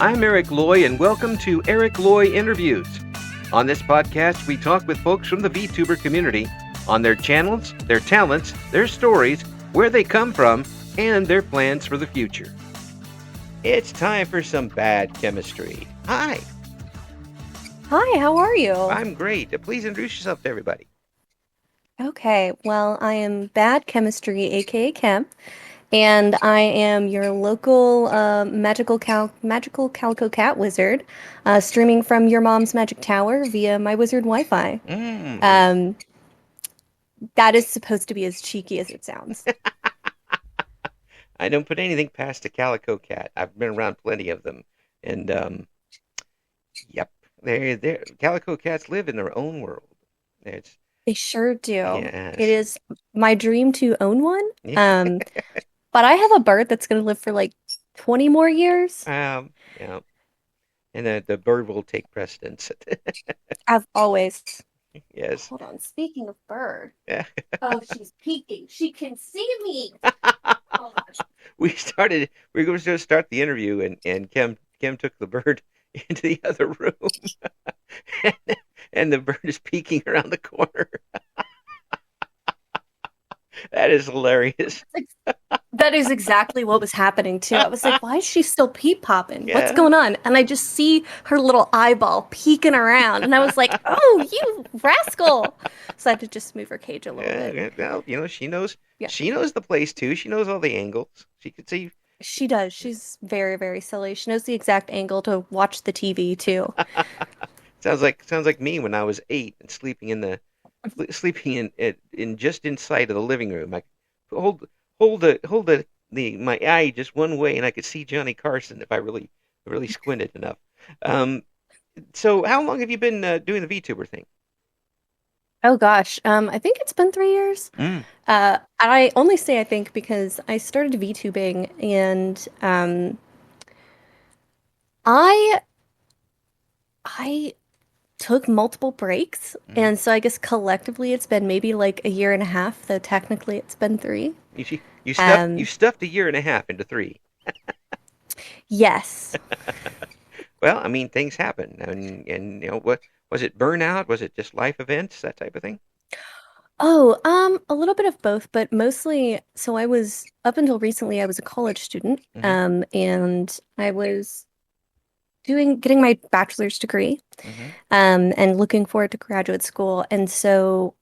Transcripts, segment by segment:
I'm Eric Loy, and welcome to Eric Loy Interviews. On this podcast, we talk with folks from the VTuber community on their channels, their talents, their stories, where they come from, and their plans for the future. It's time for some bad chemistry. Hi, Hi, how are you? I'm great. Please introduce yourself to everybody. Okay, well, I am Bad Chemistry, aka Chem, and I am your local magical calico cat wizard, streaming from your mom's magic tower via my wizard Wi-Fi. Mm. Um, that is supposed to be as cheeky as it sounds. I don't put anything past a calico cat. I've been around plenty of them, and yep, they calico cats live in their own world. It's They sure do. It yes, is my dream to own one. yeah. Um, but I have a bird that's gonna live for like 20 more years. Yeah, and the bird will take precedence. As always. Yes. Hold on. Speaking of bird. Yeah. Oh, she's peeking. She can see me. Oh gosh. We were going to start the interview, and Kim took the bird into the other room, and, and the bird is peeking around the corner. That is hilarious. That is exactly what was happening too. I was like, why is she still peep popping? What's Yeah. going on? And I just see her little eyeball peeking around. And I was like, oh, you rascal. So I had to just move her cage a little bit. Yeah, well, she knows. Yeah, She knows the place too. She knows all the angles. She could see. she does. She's very, very silly. She knows the exact angle to watch the TV too. Sounds like me when I was 8 and sleeping in just inside of the living room. I could hold my eye just one way, and I could see Johnny Carson if I really squinted enough. Um, so how long have you been doing the VTuber thing? Oh gosh, I think it's been 3 years. Mm. I only say I think because I started VTubing and I I took multiple breaks, Mm. and so I guess collectively it's been maybe like a year and a half, though technically it's been three. You Um, stuffed a year and a half into 3. yes. Well, I mean, things happen, and what was it? Burnout? Was it just life events, that type of thing? Oh, a little bit of both, but mostly, so I was up until recently I was a college student, Hmm. and I was getting my bachelor's degree, Hmm. and looking forward to graduate school. And so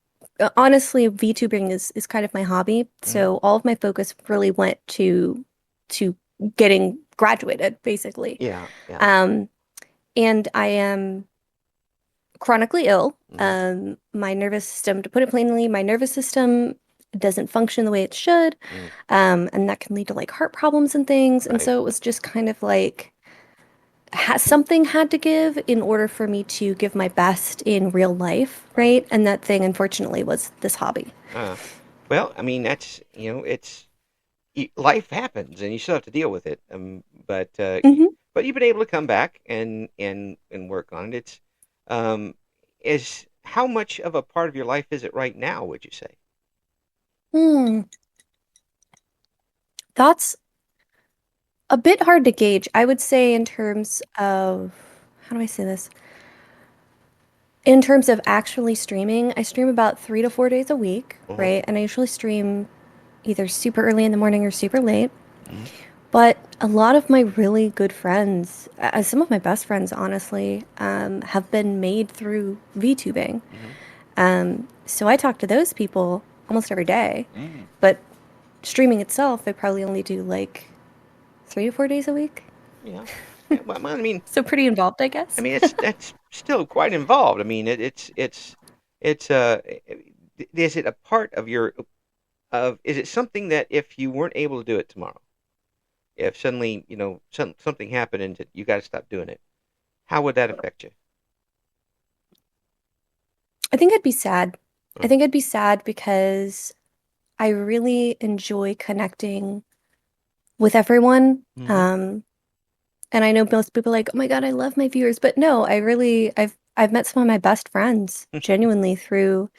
honestly, VTubing is kind of my hobby. Hmm. So all of my focus really went to getting graduated, basically. Yeah, yeah. Um, and I am chronically ill. Hmm. My nervous system, to put it plainly, my nervous system doesn't function the way it should. Mm. And that can lead to like heart problems and things. And Right. so it was just kind of like something had to give in order for me to give my best in real life, Right. right? And that thing, unfortunately, was this hobby. Uh, well, I mean, that's, life happens, and you still have to deal with it. Hmm. But you've been able to come back and work on it. It's is how much of a part of your life is it right now, would you say? Hmm. That's a bit hard to gauge. I would say in terms of, how do I say this? In terms of actually streaming, I stream about 3 to 4 days a week, Uh-huh. right? And I usually stream either super early in the morning or super late. Hmm. But a lot of my really good friends, some of my best friends, honestly, have been made through VTubing. Hmm. So I talk to those people almost every day. Mm. But streaming itself, I probably only do like 3 to 4 days a week. Yeah. Yeah, well, So pretty involved, I guess. it's that's still quite involved. I mean, it's is it a part of is it something that if you weren't able to do it tomorrow, if suddenly something happened and you got to stop doing it, how would that affect you? I think I'd be sad. I Uh, think I'd be sad because I really enjoy connecting with everyone. mm-hmm. And I know most people are like, oh my God, I love my viewers. But no, I've met some of my best friends genuinely through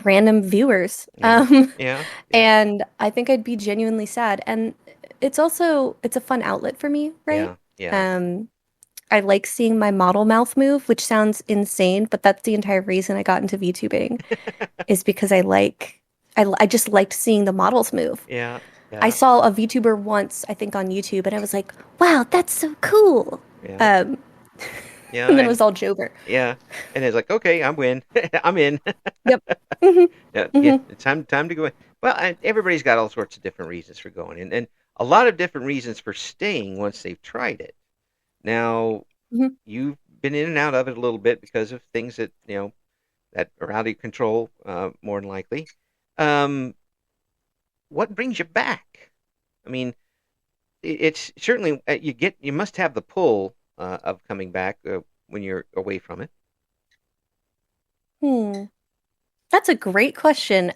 random viewers. Yeah, yeah, yeah, And I think I'd be genuinely sad. And it's a fun outlet for me, right? yeah, yeah. Um, I like seeing my model mouth move, which sounds insane, but that's the entire reason I got into VTubing is because I just liked seeing the models move. Yeah, I yeah, saw a VTuber once, I think on YouTube, and I was like, "Wow, that's so cool." yeah, Um, yeah, and then it and was all Jober. yeah, and it's like, okay, I'm in, I'm in. Yep. Hmm. Yeah, yeah, Hmm. it's time to go in. Well, everybody's got all sorts of different reasons for going, and a lot of different reasons for staying once they've tried it. Now, Hmm. you've been in and out of it a little bit because of things that that are out of your control, more than likely. Um, what brings you back? I mean, it's certainly you must have the pull of coming back when you're away from it. Hmm. That's a great question.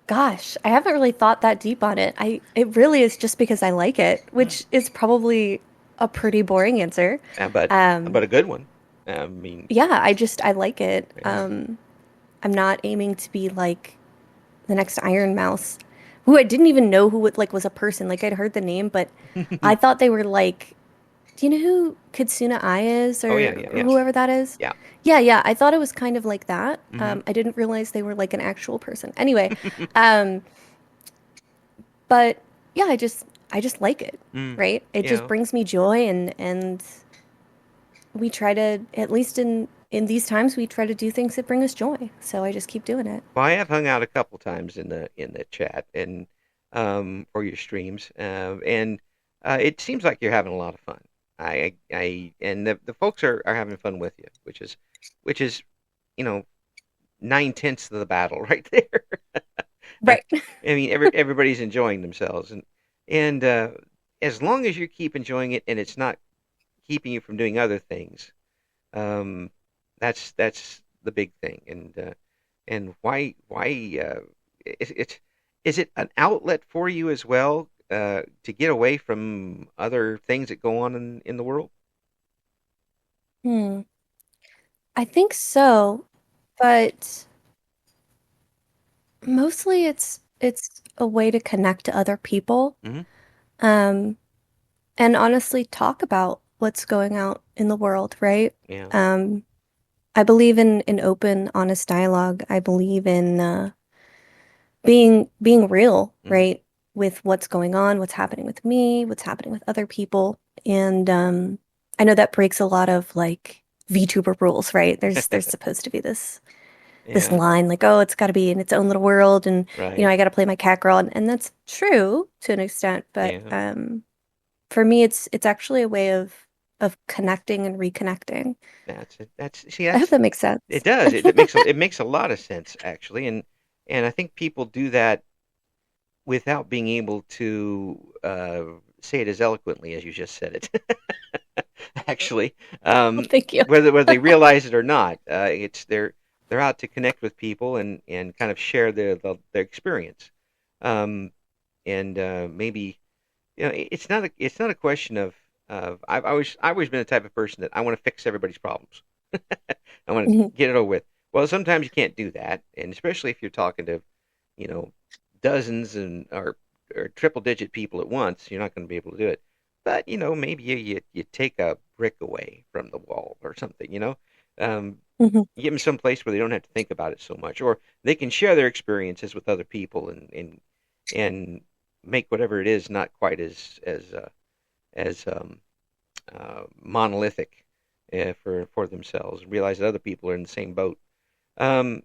Gosh, I haven't really thought that deep on it. It really is just because I like it, Mm. which is probably a pretty boring answer. But Um, a good one. I mean, yeah, I like it. yeah. I'm not aiming to be like the next Iron Mouse, who I didn't even know who would like was a person. Like I'd heard the name, but I thought they were like, do you know who Kitsuna Ai is Oh yeah, or yeah, whoever that is? yeah, Yeah, yeah. I thought it was kind of like that. yeah. I didn't realize they were like an actual person. Anyway, um, but yeah, I just like it, Mm, right? It just yeah. brings me joy and we try to at least in these times we try to do things that bring us joy. So I just keep doing it. Well, I have hung out a couple times in the chat and for your streams, and it seems like you're having a lot of fun. And the folks are having fun with you, which is you know 9/10 of the battle right there. I, Right. I mean, everybody's enjoying themselves, and as long as you keep enjoying it, and it's not keeping you from doing other things, um, that's the big thing. And why it's is it an outlet for you as well to get away from other things that go on in the world? Hmm. I think so, but mostly it's a way to connect to other people. Hmm. Um, and honestly talk about what's going out in the world, right? Yeah. Um, I believe in open, honest dialogue. I believe in being real, Hmm. right? With what's going on, what's happening with me, what's happening with other people. And I know that breaks a lot of like VTuber rules, right? There's supposed to be this Yeah. line like, oh, it's got to be in its own little world, and Right. I got to play my cat girl, and that's true to an extent. But Yeah. for me, it's actually a way of connecting and reconnecting. That's it. That's see. I hope That's that makes it. sense. Does it makes a lot of sense actually, and I think people do that without being able to say it as eloquently as you just said it. Actually, Well, um, thank you. whether they realize it or not, it's they're out to connect with people and kind of share their experience, um, and maybe it's not a question of I've always been the type of person that I want to fix everybody's problems. I want to Mhm. get it over with. Well, sometimes you can't do that, and especially if you're talking to, you know, dozens or triple digit people at once, you're not going to be able to do it. But maybe you take a brick away from the wall or something. Um, Mhm. you get them someplace where they don't have to think about it so much, or they can share their experiences with other people and make whatever it is not quite as monolithic for themselves. Realize that other people are in the same boat. Um,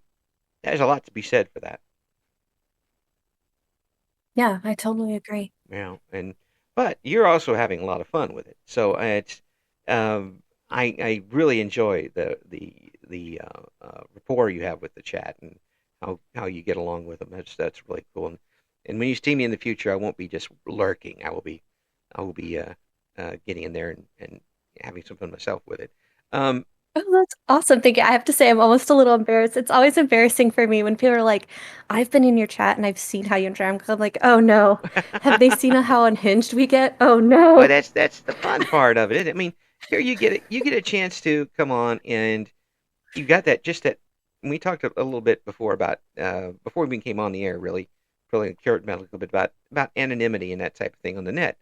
there's a lot to be said for that. Yeah, I totally agree. And but you're also having a lot of fun with it. So it's I really enjoy the rapport you have with the chat and how you get along with them. That's really cool. And when you see me in the future, I won't be just lurking. I will be getting in there and having some fun myself with it. Um, Oh, that's awesome. Thank you. I have to say, I'm almost a little embarrassed. It's always embarrassing for me when people are like, I've been in your chat and I've seen how you interact. I'm like, oh no. Have they seen how unhinged we get? Oh Well, no. that's the fun part of it. I mean, here you get a chance to come on and you got that just that. We talked a little bit before about before we came on the air, really carrot a little bit about anonymity and that type of thing on the net.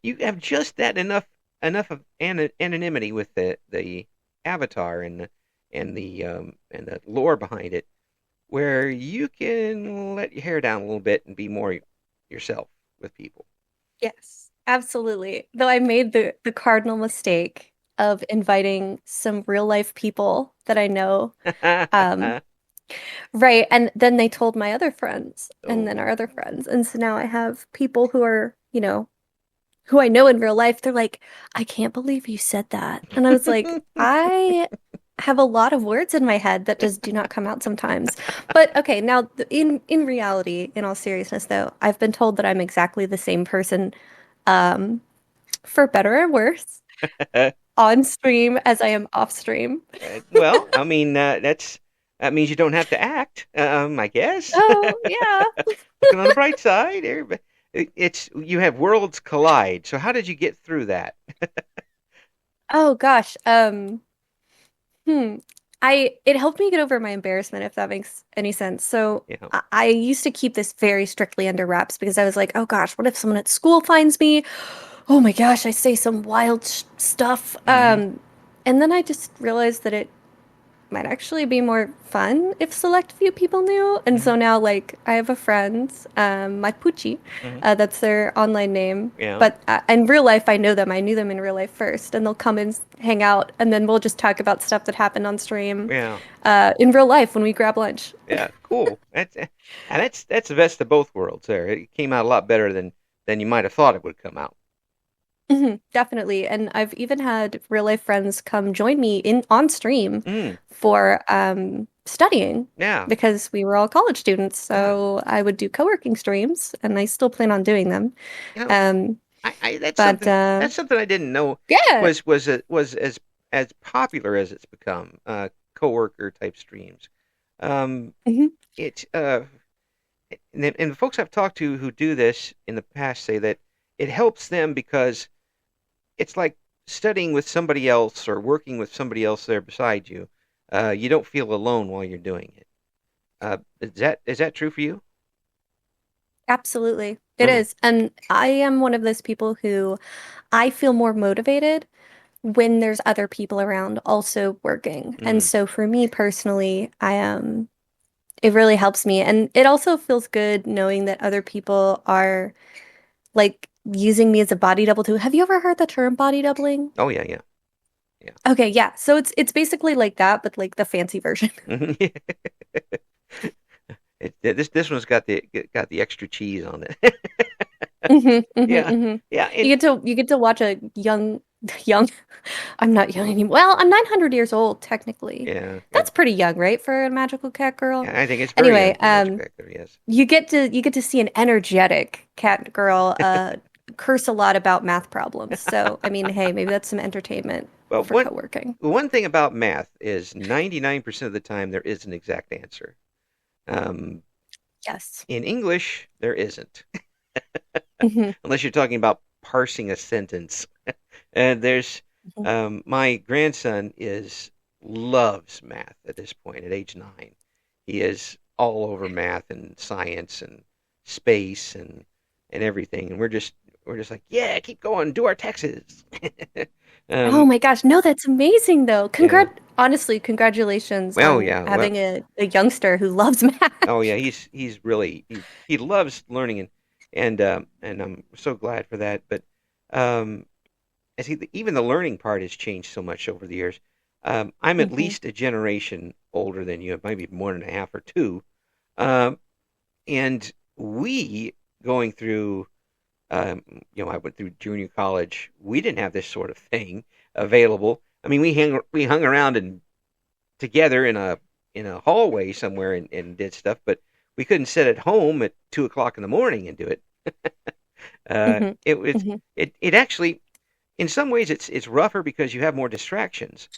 You have just that enough. enough of anonymity with the avatar and the lore behind it, where you can let your hair down a little bit and be more yourself with people. Yes, absolutely. Though I made the cardinal mistake of inviting some real life people that I know. Um, right. And then they told my other friends and then Oh. our other friends. And so now I have people who are, who I know in real life. They're like, I can't believe you said that. And I was like, I have a lot of words in my head that just do not come out sometimes. But okay, now in reality, in all seriousness though, I've been told that I'm exactly the same person, um, for better or worse, on stream as I am off stream. Well, I mean, that means you don't have to act. I guess. Oh, yeah. Looking on the bright side, it's you have worlds collide. So how did you get through that? Oh gosh. Hmm. It helped me get over my embarrassment, if that makes any sense. So You know. I used to keep this very strictly under wraps because I was like, oh gosh, what if someone at school finds me? Oh my gosh, I say some wild sh stuff. Hmm. And then I just realized that it might actually be more fun if select few people knew. And Hmm. so now, like, I have a friend, my Poochie, Hmm. that's their online name. Yeah. But in real life, I know them. I knew them in real life first, and they'll come and hang out, and then we'll just talk about stuff that happened on stream, Yeah. in real life when we grab lunch. Yeah. Cool. That's the best of both worlds. There, it came out a lot better than you might have thought it would come out. Definitely. And I've even had real life friends come join me in on stream Mm. for studying Yeah. because we were all college students. Yeah. So I would do co-working streams and I still plan on doing them. You know, Um, I but that's something I didn't know yeah. was as popular as it's become. Coworker type streams. Um, Mhm. it and the folks I've talked to who do this in the past say that it helps them because it's like studying with somebody else or working with somebody else there beside you. You don't feel alone while you're doing it. Is that true for you? Absolutely. It Mm, is. And I am one of those people who I feel more motivated when there's other people around also working. And mm. so for me personally, it really helps me. And it also feels good knowing that other people are like using me as a body double too. Have you ever heard the term body doubling? Oh yeah, yeah, yeah. Okay, yeah. So it's basically like that, but like the fancy version. Mhm. This one's got the extra cheese on it. Yeah, yeah, and You get to watch a young I'm not young anymore. Well, I'm 900 years old technically. yeah, That's pretty young, right, for a magical cat girl? yeah. I think it's very young Anyway, for Magic Factor. Yes. you get to see an energetic cat girl curse a lot about math problems. So, I mean, hey, maybe that's some entertainment Well, for co-working. one thing about math is 99% of the time there is an exact answer. Um, Yes. in English, there isn't, Hmm. unless you're talking about parsing a sentence. And there's my grandson is loves math at this point at age 9. He is all over math and science and space and everything. And we're just like, yeah, keep going, do our taxes. Oh um, my gosh, no, that's amazing though. yeah. Honestly, congratulations Well, on yeah. Well, having a youngster who loves math. oh yeah. He's really he loves learning and I'm so glad for that. But um, as even the learning part has changed so much over the years. I'm at Hmm. least a generation older than you, maybe more than a half or two. Um, and we going through, I went through junior college. We didn't have this sort of thing available. I mean, we hung around and together in a hallway somewhere and did stuff, but we couldn't sit at home at 2 o'clock in the morning and do it. Hmm. It was Hmm. it actually in some ways it's rougher because you have more distractions,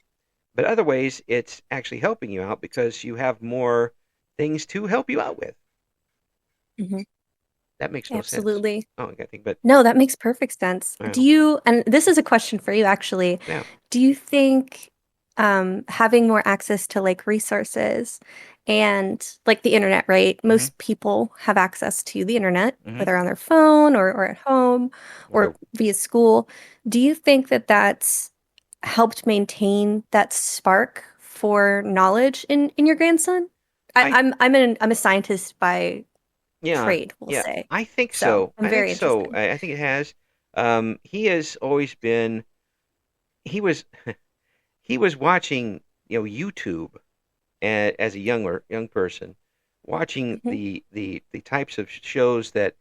but other ways it's actually helping you out because you have more things to help you out with. Hmm. That makes no sense. Absolutely. Oh, I think, but No, that makes perfect sense. Do well, you, and this is a question for you actually, yeah. do you think having more access to like resources and like the internet, right? Hmm. Most people have access to the internet, Hmm. whether on their phone or at home or Or via school. Do you think that that's helped maintain that spark for knowledge in your grandson? I I'm a scientist by Yeah, trade, we'll yeah, say. I think So so. I'm I think very so. interested. I think it has. He has always been. He was he was watching, YouTube as a young person, watching Hmm. the types of shows that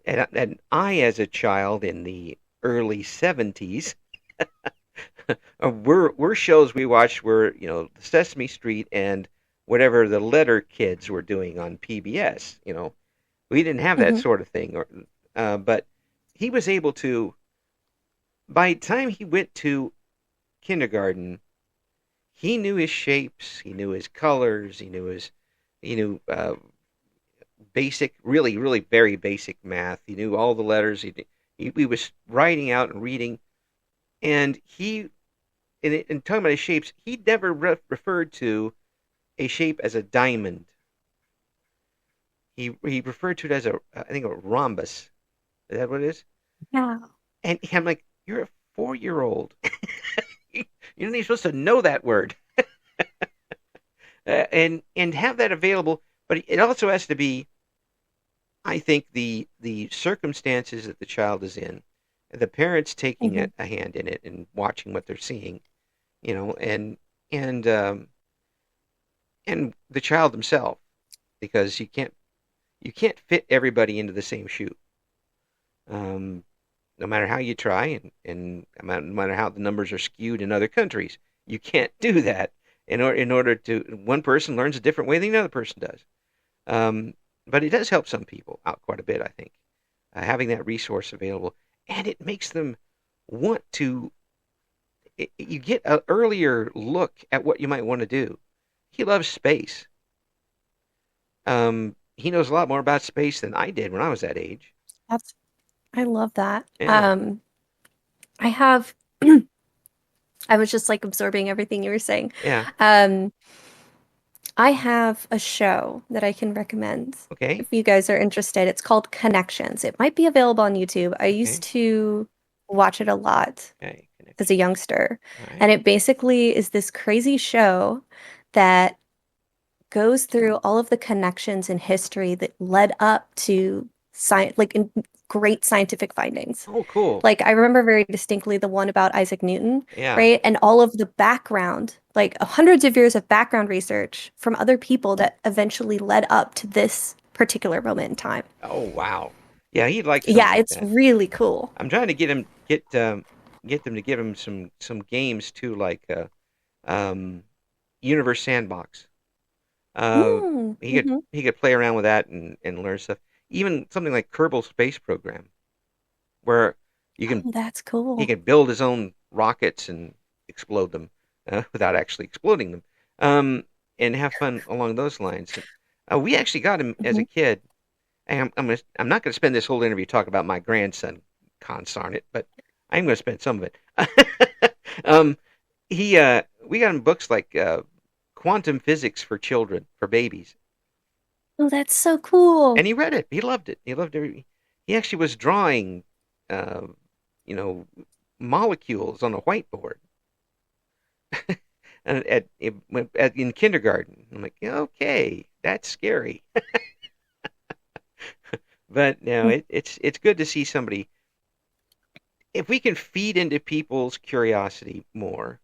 and I, as a child in the early '70s, were shows we watched were, Sesame Street and whatever the Letter Kids were doing on PBS. We didn't have that Hmm. sort of thing, but he was able to. By the time he went to kindergarten, he knew his shapes, he knew his colors, he knew basic, really, really very basic math. He knew all the letters. He was writing out and reading, and in talking about his shapes, he never referred to a shape as a diamond. He referred to it as I think a rhombus. Is that what it is? Yeah. And I'm like, you're a 4-year old. You're not even supposed to know that word, and have that available. But it also has to be, I think, the circumstances that the child is in, the parents taking Hmm. a hand in it and watching what they're seeing, you know, and um, and the child himself, because you can't fit everybody into the same shoe. Um, no matter how you try, and no matter how the numbers are skewed in other countries, you can't do that. In order to, one person learns a different way than another person does. Um, but it does help some people out quite a bit, I think, having that resource available, and it makes them want to. You get an earlier look at what you might want to do. He loves space. He knows a lot more about space than I did when I was that age. That's I love that. Yeah, I have I was just like absorbing everything you were saying. yeah. Um, I have a show that I can recommend Okay, if you guys are interested. It's called Connections. It might be available on YouTube. I used okay, to watch it a lot okay. as a Connection. youngster. All right. And it basically is this crazy show that goes through all of the connections in history that led up to great scientific findings. Oh, cool. Like I remember very distinctly the one about Isaac Newton, Yeah. right? And all of the background, like hundreds of years of background research from other people that eventually led up to this particular moment in time. Oh, wow. Yeah, he'd like something Yeah, like it's that. really cool. I'm trying to get them to give him some games too, like um, Universe Sandbox. Uh, Mm, he could hmm. he could play around with that and learn stuff. Even something like Kerbal Space Program, where you can Oh, that's he cool. can build his own rockets and explode them without actually exploding them, um, and have fun along those lines. We actually got him as a Hmm. kid. And I'm not gonna spend this whole interview talking about my grandson, consarn it, but I'm gonna spend some of it. um, we got him books like Quantum Physics for Children, for babies, Oh, that's so cool. and he read it. He loved it. He loved every. He actually was drawing, uh, you know, molecules on a whiteboard and in kindergarten. I'm like, yeah, okay, that's scary, but no, it's good to see somebody. If we can feed into people's curiosity more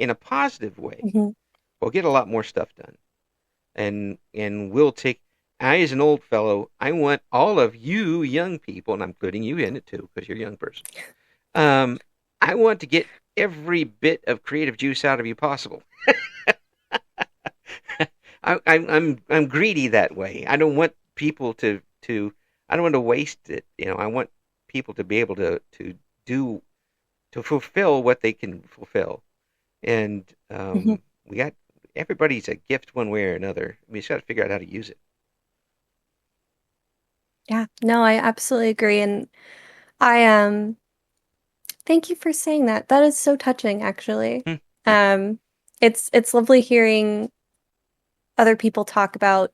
in a positive way, Hmm. we'll get a lot more stuff done. And we'll take. I, as an old fellow, I want all of you young people, and I'm putting you in it too because you're a young person. Um, I want to get every bit of creative juice out of you possible. I'm greedy that way. I don't want people to I don't want to waste it. I want people to be able do to fulfill what they can fulfill. And Hmm. we got everybody's a gift one way or another. We just got to figure out how to use it. Yeah, no, I absolutely agree. And I thank you for saying that. That is so touching, actually. Hmm. Um, it's lovely hearing other people talk about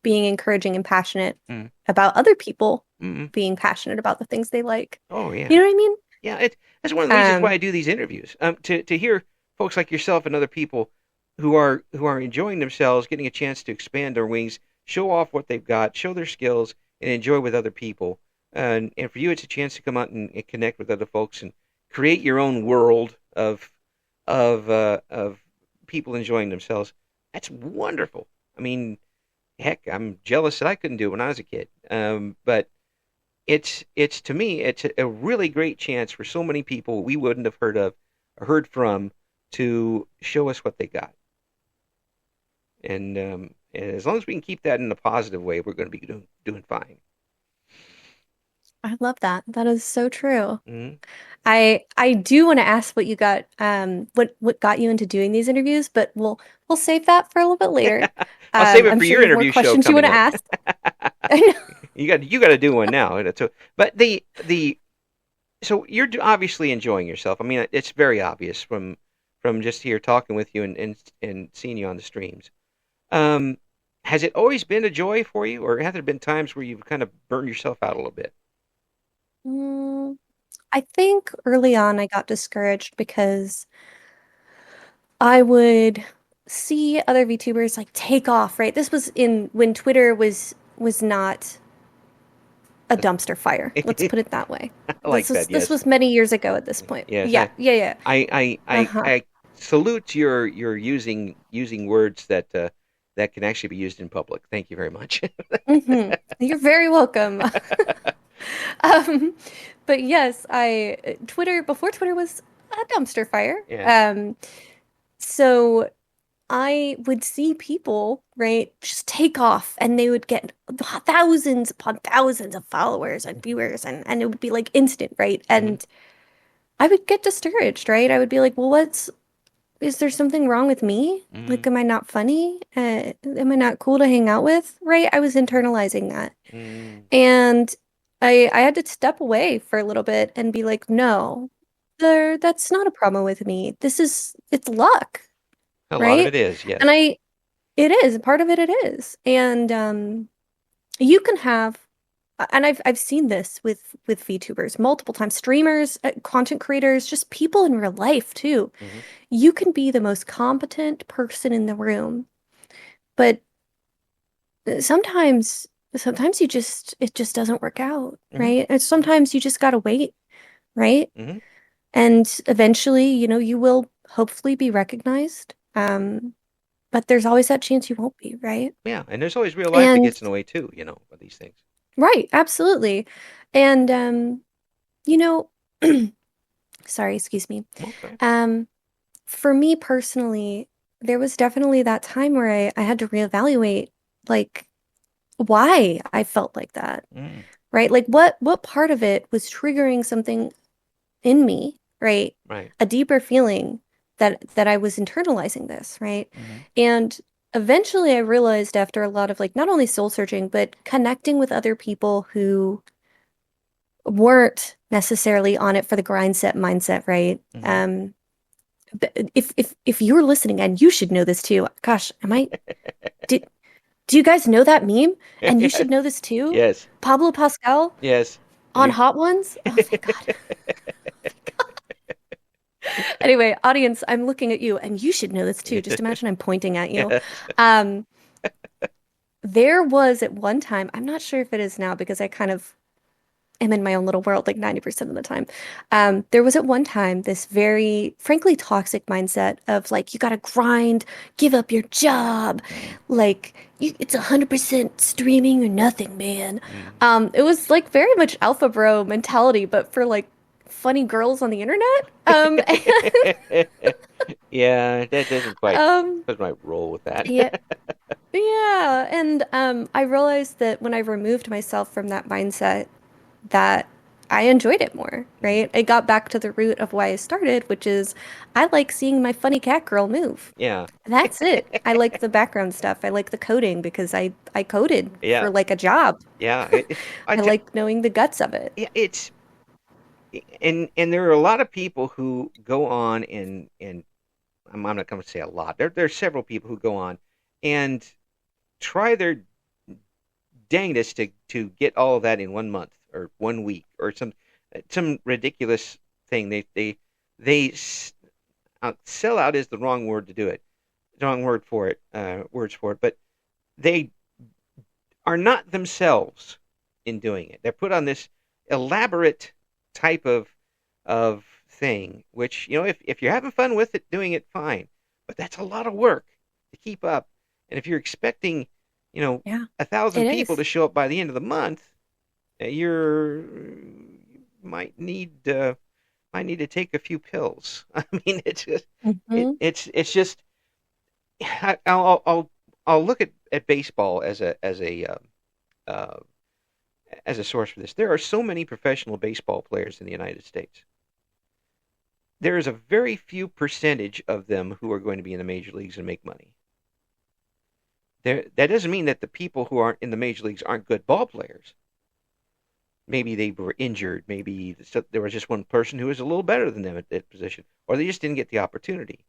being encouraging and passionate Mm, about other people mm. being passionate about the things they like. Oh You yeah, know what I mean? yeah. That's one of the reasons why Um, I do these interviews. To hear folks like yourself and other people who are enjoying themselves, getting a chance to expand their wings, show off what they've got, show their skills, and enjoy with other people. And for you, it's a chance to come out and connect with other folks and create your own world of people enjoying themselves. That's wonderful. I mean, heck, I'm jealous that I couldn't do it when I was a kid. But it's to me, it's a really great chance for so many people we wouldn't have heard of or heard from to show us what they got. And as long as we can keep that in a positive way, we're going to be doing fine. I love that. That is so true. Mm-hmm. I do want to ask what you got what got you into doing these interviews, but we'll save that for a little bit later. I'll save it I'm for sure your you have more interview show questions you want coming to up. ask. I know. You got to do one now. So, but the so you're obviously enjoying yourself. I mean, it's very obvious from just here talking with you and seeing you on the streams. Um, has it always been a joy for you, or have there been times where you've kind of burned yourself out a little bit? Mm, I think early on I got discouraged because I would see other VTubers like take off, right? This was in when Twitter was not a dumpster fire. Let's put it that way. I like that. This Yes, was many years ago at this point. yes. Yeah, yeah, yeah. Uh-huh. I salute your using words that can actually be used in public. Thank you very much. You're very welcome. Um, but yes, I Twitter before Twitter was a dumpster fire. Yeah. So I would see people, right, just take off and they would get thousands upon thousands of followers and viewers and it would be like instant, right? Hmm. And I would get discouraged, right? I would be like, well, is there something wrong with me? Hmm. Like, am I not funny? Am I not cool to hang out with? Right? I was internalizing that. Hmm. And I had to step away for a little bit and be like, no, that's not a problem with me. It's luck, A lot of it right? is, And yes. it is, part of it is. And you can have and I've seen this with VTubers multiple times, streamers, content creators, just people in real life too. Hmm. You can be the most competent person in the room, but sometimes it just doesn't work out, Hmm. right? And Hmm. sometimes you just gotta wait, right? Hmm. And eventually, you will hopefully be recognized. But there's always that chance you won't be, right? Yeah, and there's always real life that And gets in the way too, of these things. right, absolutely. And you know, sorry, excuse me. Okay. Um, for me personally, there was definitely that time where I had to reevaluate like why I felt like that, Mm, right? Like what part of it was triggering something in me, right? right. A deeper feeling that I was internalizing this, right? Hmm. And eventually I realized after a lot of like not only soul searching, but connecting with other people who weren't necessarily on it for the grind set mindset, right? Hmm. If you're listening, and you should know this too. Gosh, did do you guys know that meme? And you should Yes. know this too. Yes. Pablo Pascal Yes. on You. Hot Ones. Oh, thank God. Anyway, audience, I'm looking at you, and you should know this too. Just imagine I'm pointing at you. Yes. Um, there was at one time, I'm not sure if it is now because I kind of am in my own little world like 90% of the time. There was at one time this very, frankly, toxic mindset of like, you gotta grind, give up your job, Mm, it's 100% streaming or nothing, man. mm. It was like very much alpha bro mentality, but for like funny girls on the internet. Yeah, that doesn't quite Um, doesn't quite roll with that. yeah, yeah, and I realized that when I removed myself from that mindset, that I enjoyed it more, Mm. right? I got back to the root of why I started, which is I like seeing my funny cat girl move. Yeah. That's it. I like the background stuff. I like the coding because I coded Yeah. for like a job. Yeah. I I t like knowing the guts of it. yeah, and there are a lot of people who go on and I'm not going to say a lot. There's several people who go on and try their dangest to get all of that in 1 month or 1 week or some ridiculous thing. They sell out is the wrong word to do it, the wrong word for it, words for it, but they are not themselves in doing it. They're put on this elaborate type of thing, which if you're having fun with it, doing it fine, but that's a lot of work to keep up. And if you're expecting, you know, Yeah, a thousand it people to is. show up by the end of the month, you might need to take a few pills. I mean, Hmm. it's just I'll look at baseball uh, as a source for this. There are so many professional baseball players in the United States. There is a very few percentage of them who are going to be in the major leagues and make money. That doesn't mean that the people who aren't in the major leagues aren't good ball players. Maybe they were injured. Maybe there was just one person who was a little better than them at that position, or they just didn't get the opportunity.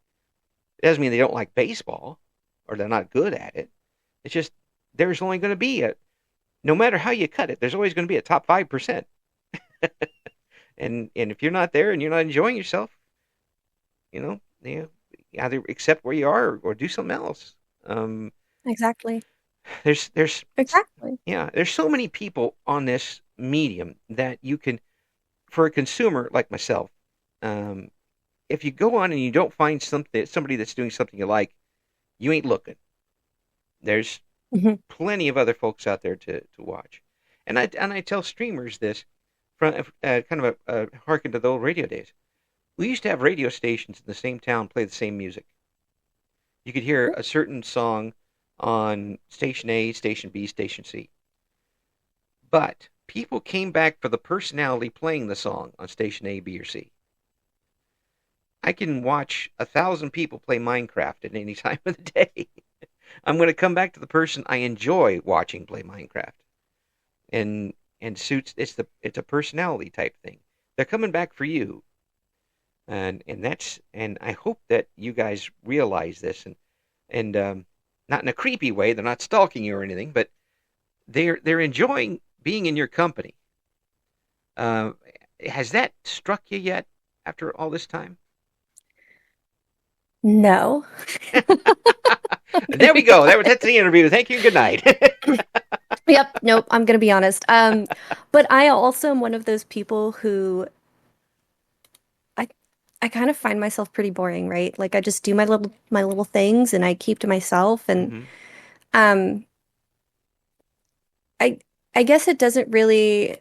It doesn't mean they don't like baseball or they're not good at it. It's just there's only going to be no matter how you cut it, there's always going to be a top 5%. And if you're not there and you're not enjoying yourself, you either accept where you are or do something else. Um, Exactly. there's Exactly. yeah, there's so many people on this medium that you can, for a consumer like myself, um, if you go on and you don't find somebody that's doing something you like, you ain't looking. There's Hmm. plenty of other folks out there to watch, and I tell streamers this from kind of a harken to the old radio days. We used to have radio stations in the same town play the same music. You could hear a certain song on station A, station B, station C. But people came back for the personality playing the song on station A, B, or C. I can watch 1,000 people play Minecraft at any time of the day. I'm going to come back to the person I enjoy watching play Minecraft, and suits. It's a personality type thing. They're coming back for you, and I hope that you guys realize this, and not in a creepy way. They're not stalking you or anything, but they're enjoying being in your company. Uh, has that struck you yet after all this time? No. I'm gonna There we be go. That's honest. the interview. Thank you and good night. Yep, nope, I'm gonna be honest. But I also am one of those people who I I kind of find myself pretty boring, right? Like I just do my little things and I keep to myself and Hmm. um I I guess it doesn't really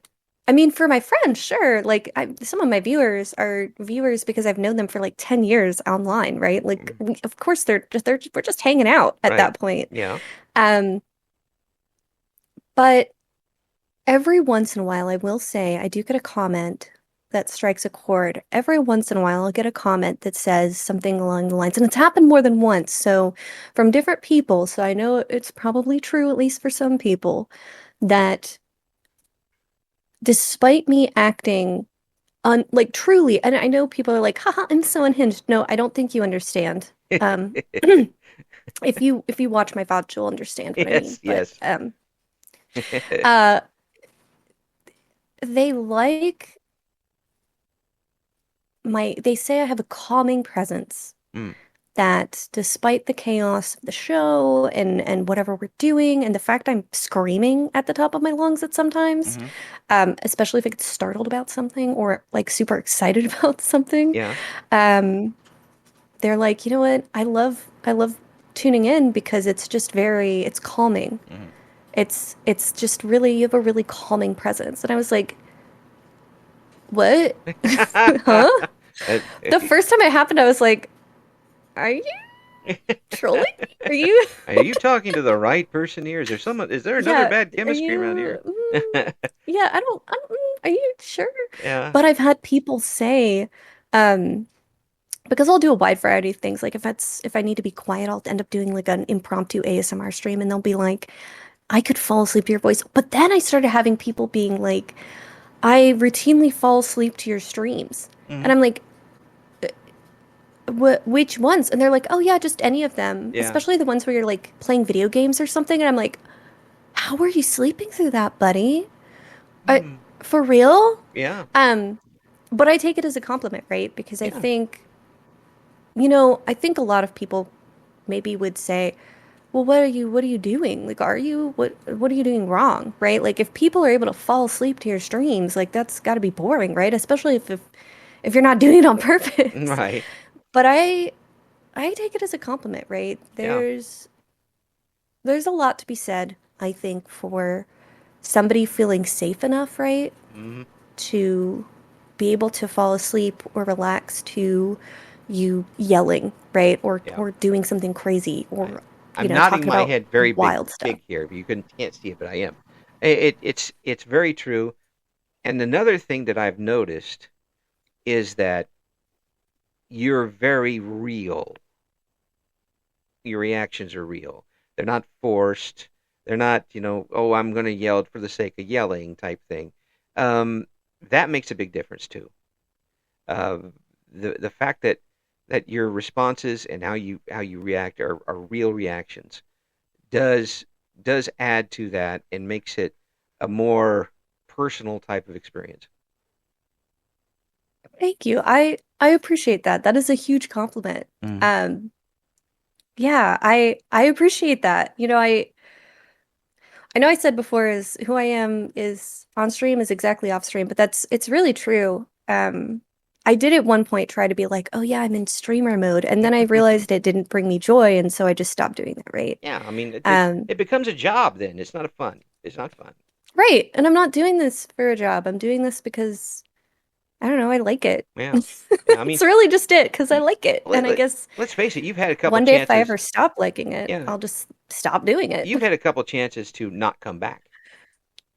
I mean for my friends, sure. Like some of my viewers are viewers because I've known them for like 10 years online, right? Like of course we're just hanging out at Right. that point. Yeah. Um but every once in a while, I will say, I do get a comment that strikes a chord. Every once in a while, I'll get a comment that says something along the lines, and it's happened more than once, so from different people, so I know it's probably true, at least for some people, that despite me acting like truly, and I know people are like, haha, I'm so unhinged. No, I don't think you understand. Um, if you watch my VOD, you'll understand what I mean. Yes. But Yes. uh, they like they say I have a calming presence Mm, that despite the chaos of the show and whatever we're doing and the fact I'm screaming at the top of my lungs at sometimes, hmm. especially if I get startled about something or like super excited about something, Yeah. um, they're like, you know what? I love tuning in because it's calming. Hmm. It's just really you have a really calming presence. And I was like, what? Huh? Uh, The first time it happened, I was like, are you trolling? Are you? Are you talking to the right person here? Is there someone? Is there another Yeah, bad are chemistry around you? here? Yeah, are you sure? Yeah. But I've had people say, um, because I'll do a wide variety of things. Like if I need to be quiet, I'll end up doing like an impromptu ASMR stream, and they'll be like, I could fall asleep to your voice. But then I started having people being like, I routinely fall asleep to your streams, Hmm. and I'm like, which ones? And they're like, oh yeah, just any of them, Yeah. especially the ones where you're like playing video games or something. And I'm like, how are you sleeping through that, buddy? I, Hmm. for real? Yeah. Um, but I take it as a compliment, right? Because Yeah. I think a lot of people maybe would say, well, what are you doing? Like, what are you doing wrong, right? Like, if people are able to fall asleep to your streams, like that's got to be boring, right? Especially if you're not doing it on purpose. Right. But I take it as a compliment, right? Yeah. There's a lot to be said, I think, for somebody feeling safe enough, right, Hmm. to be able to fall asleep or relax to you yelling, right? Yeah. Or doing something crazy Right. or, I'm nodding talking my about head very wild stuff. big here. You can't see it, but I am. It's very true. And another thing that I've noticed is that you're very real. Your reactions are real. They're not forced. They're not, oh, I'm going to yell for the sake of yelling type thing. Um, that makes a big difference too. Uh, the fact that your responses and how you react are real reactions does does add to that and makes it a more personal type of experience. Thank you. I appreciate that. That is a huge compliment. Mm. Um, yeah, I appreciate that. I know I said before is who I am is on stream is exactly off stream, but it's really true. I did at one point try to be like, oh yeah, I'm in streamer mode, and then I realized it didn't bring me joy, and so I just stopped doing that, right? Yeah, I mean Um, it becomes a job then. It's not a fun. It's not fun. right. And I'm not doing this for a job. I'm doing this because I don't know, I like it. Yeah. Yeah, I mean, It's really just it, because I y- like it. let, And I let, guess let's face it, you've had a couple one day if I chances. ever stop liking it, Yeah, I'll just stop doing it. you've had a couple chances to not come back,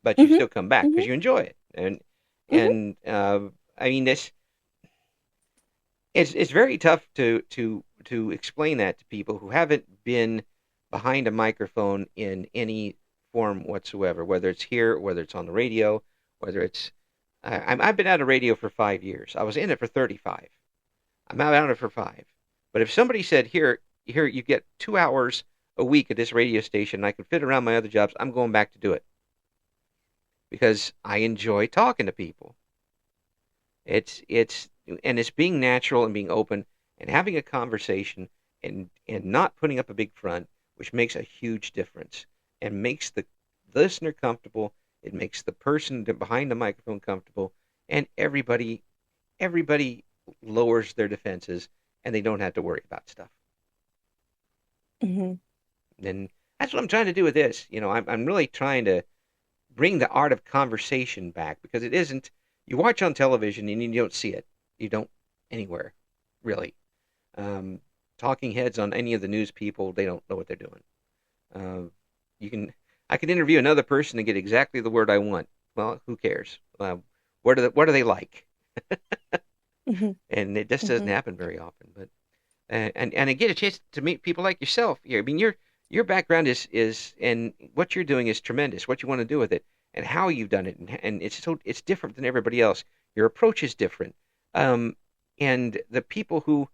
but you Hmm. still come back because Hmm. you enjoy it. Hmm. And I mean, this it's very tough to explain that to people who haven't been behind a microphone in any form whatsoever, whether it's here, whether it's on the radio, whether it's I've been out of radio for 5 years. I was in it for 35. I'm out of it for 5. But if somebody said, here, you get 2 hours a week at this radio station, and I can fit around my other jobs, I'm going back to do it because I enjoy talking to people. It's and it's being natural and being open and having a conversation and not putting up a big front, which makes a huge difference and makes the listener comfortable. It makes the person behind the microphone comfortable, and everybody lowers their defenses and they don't have to worry about stuff. Hmm. And that's what I'm trying to do with this. I'm really trying to bring the art of conversation back because it isn't. You watch on television and you don't see it. You don't anywhere, really. Um, Talking heads on any of the news people, they don't know what they're doing. Uh, you can, I can interview another person and get exactly the word I want. Well, who cares? What do they like? Hmm. And it just doesn't Hmm. happen very often. But and I get a chance to meet people like yourself. I mean, your background is and what you're doing is tremendous. What you want to do with it and how you've done it, and it's different than everybody else. Your approach is different, um, and the people who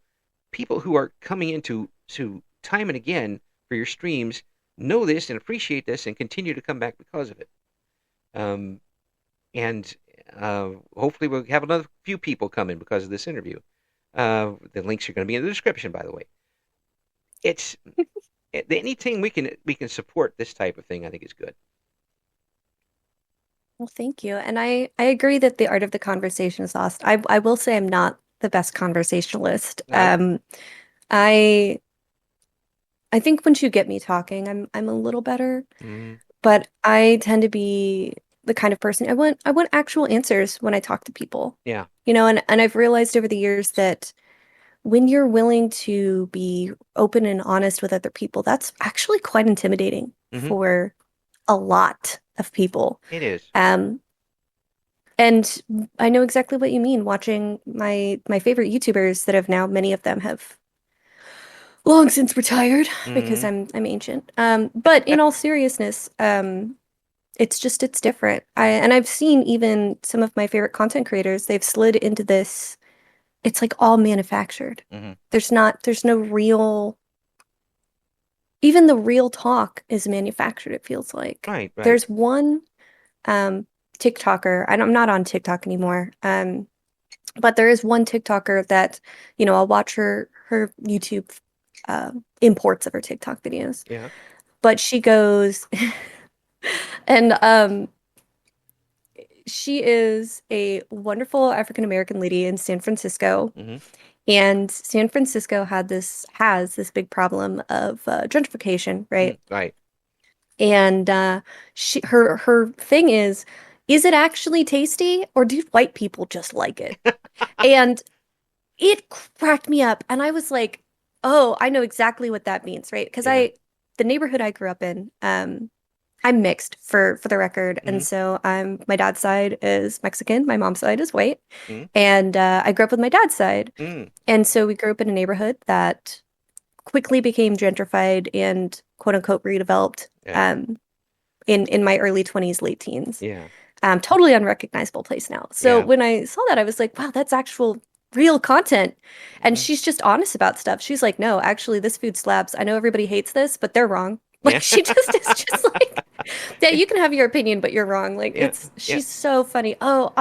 are coming into to time and again for your streams know this and appreciate this and continue to come back because of it. Um, and hopefully we'll have another few people come in because of this interview. The links are going to be in the description, by the way. It's anything we can support this type of thing. I think is good. Well, thank you. And I agree that the art of the conversation is lost. I will say I'm not the best conversationalist. No. I I think once you get me talking, I'm a little better, Mm, but I tend to be the kind of person I want actual answers when I talk to people. yeah. And I've realized over the years that when you're willing to be open and honest with other people, that's actually quite intimidating Hmm. for a lot of people. It is. Um, And I know exactly what you mean watching my favorite YouTubers that have now many of them have long since retired because Hmm. I'm ancient. But in all seriousness, it's different. I've seen even some of my favorite content creators, they've slid into this it's like all manufactured. Hmm. There's no real, even the real talk is manufactured, it feels like. Right, right. There's one um TikToker, I'm not on TikTok anymore. But there is one TikToker that, I'll watch her YouTube imports of her TikTok videos. Yeah. But she goes and she is a wonderful African American lady in San Francisco. Hmm. And San Francisco has this big problem of gentrification, right? Right. And her thing is it actually tasty or do white people just like it? And it cracked me up, and I was like, "Oh, I know exactly what that means, right?" Because Yeah. the neighborhood I grew up in, I'm mixed for the record, and Hmm. so my dad's side is Mexican, my mom's side is white, Hmm. and I grew up with my dad's side, Hmm. and so we grew up in a neighborhood that quickly became gentrified and quote unquote redeveloped Yeah. in my early 20s, late teens. Yeah. Totally unrecognizable place now. So Yeah. when I saw that, I was like, wow, that's actual real content. And Hmm. she's just honest about stuff. She's like, no, actually, this food slaps. I know everybody hates this, but they're wrong. Like Yeah. she just is just like, yeah, you can have your opinion, but you're wrong. Like Yeah. Yeah. she's so funny. Oh,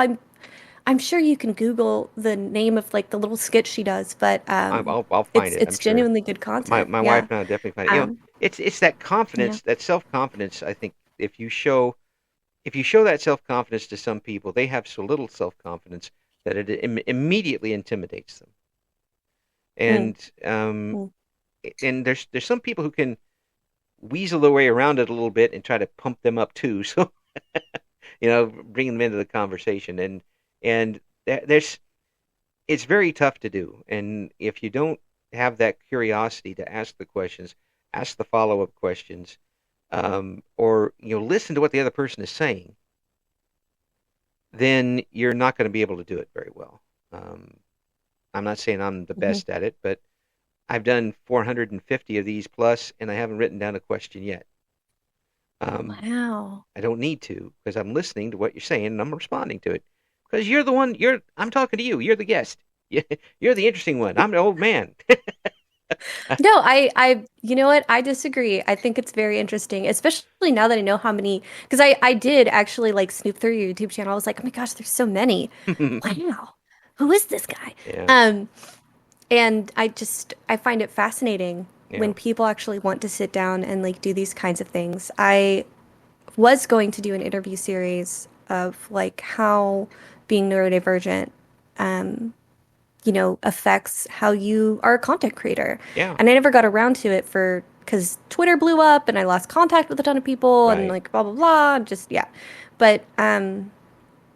I'm sure you can Google the name of like the little skit she does, but I'll find it. I'm it's sure. genuinely good My content. my wife Yeah. and I definitely find it. Um, It's that yeah. confidence, that self confidence. I think if you show that self confidence to some people, they have so little self confidence that it immediately intimidates them. Mm, And mm, there's some people who can weasel their way around it a little bit and try to pump them up too. So bring them into the conversation, and there's it's very tough to do. And if you don't have that curiosity to ask the questions, ask the follow up questions, or listen to what the other person is saying, then you're not going to be able to do it very well. Um, I'm not saying I'm the mhm. best at it, but I've done 450 of these plus, and I haven't written down a question yet. Um, Wow. I don't need to because I'm listening to what you're saying and I'm responding to it. Because you're the one. I'm talking to you. You're the guest. You're the interesting one. I'm the old man. No, you know what? I disagree. I think it's very interesting, especially now that I know how many, because I did actually like snoop through your YouTube channel. I was like, oh my gosh, there's so many. Wow. Who is this guy? Yeah, Um, and I find it fascinating yeah, when people actually want to sit down and like do these kinds of things. I was going to do an interview series of like how being neurodivergent um affects how you are a content creator. yeah. And I never got around to it because Twitter blew up and I lost contact with a ton of people and Right. like blah blah blah. Just yeah. But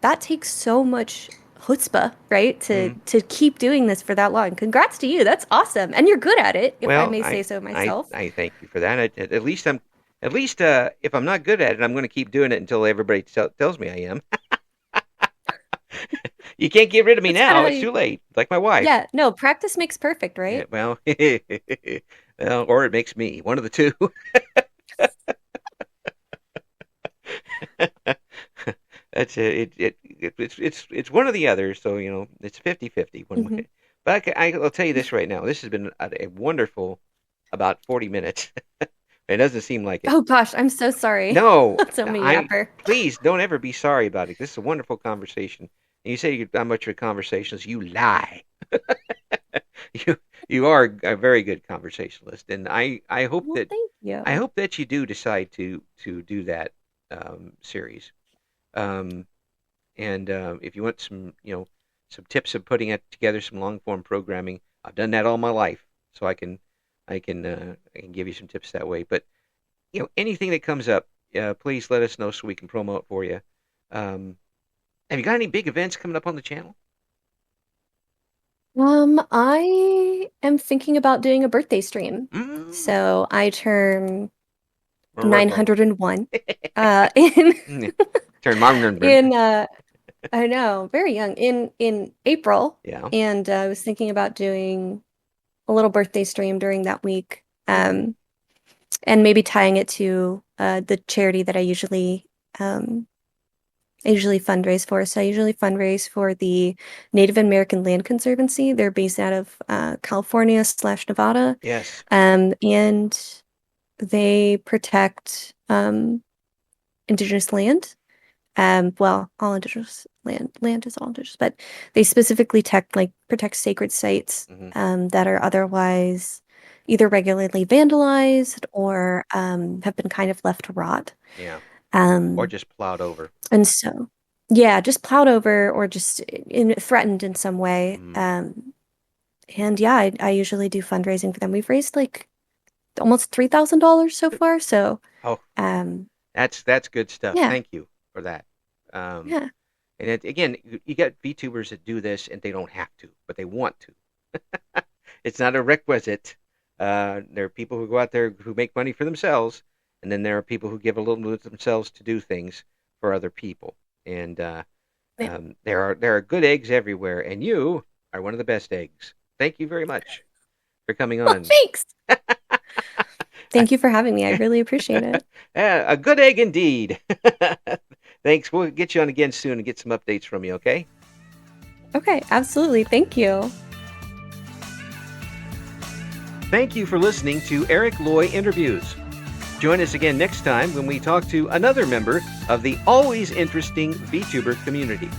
that takes so much chutzpah, right? To Mm. to keep doing this for that long. Congrats to you. That's awesome. And you're good at it, if I Well, may say I, so I, myself. I thank you for that. At least if I'm not good at it, I'm going to keep doing it until everybody tells me I am. You can't get rid of me That's kind of now. how It's you too late. Like my wife. Yeah, no, practice makes perfect, Yeah, right? well, well, or it makes me. One of the two. That's it's one or the other. So it's 50-50 one Hmm. way. But I'll tell you this right now. This has been a wonderful about 40 minutes. It doesn't seem like it. Oh gosh, I'm so sorry. No, So me I yapper. please don't ever be sorry about it. This is a wonderful conversation. And you say how much your conversations, you lie. You you are a very good conversationalist, and Well, thank I you. hope that you do decide to do that series. Um, and if you want some tips of putting it together, some long form programming, I've done that all my life, so I can give you some tips that way. But anything that comes up, please let us know so we can promote for you. Um, have you got any big events coming up on the channel? I am thinking about doing a birthday stream. Mm. So I turn 901 in Turn Marvin. in I know, very young in April, Yeah. and I was thinking about doing a little birthday stream during that week. Oh. And maybe tying it to the charity that I usually um I usually fundraise for. So I usually fundraise for the Native American Land Conservancy. They're based out of California slash Nevada, Yes. and they protect indigenous land. Well, all indigenous land is all indigenous, but they specifically protect sacred sites Hmm. that are otherwise either regularly vandalized or have been kind of left to rot. Yeah. Or Um, just plowed over. and so, yeah, just plowed over or just threatened in some way. Mm. And yeah, I usually do fundraising for them. We've raised like almost $3,000 so far. So, Oh, um, that's good stuff. yeah, Thank you for that. Um, yeah, and again, you got VTubers that do this and they don't have to, but they want to. It's not a requisite. There are people who go out there who make money for themselves, and then there are people who give a little bit of themselves to do things for other people. And yeah. there are good eggs everywhere, and you are one of the best eggs. Thank you very much for coming Well, on. thanks. Thank you for having me. I really appreciate it. A good egg indeed. Thanks. We'll get you on again soon and get some updates from you, okay? Okay, absolutely. Thank you. Thank you for listening to Eric Loy Interviews. Join us again next time when we talk to another member of the always interesting VTuber community.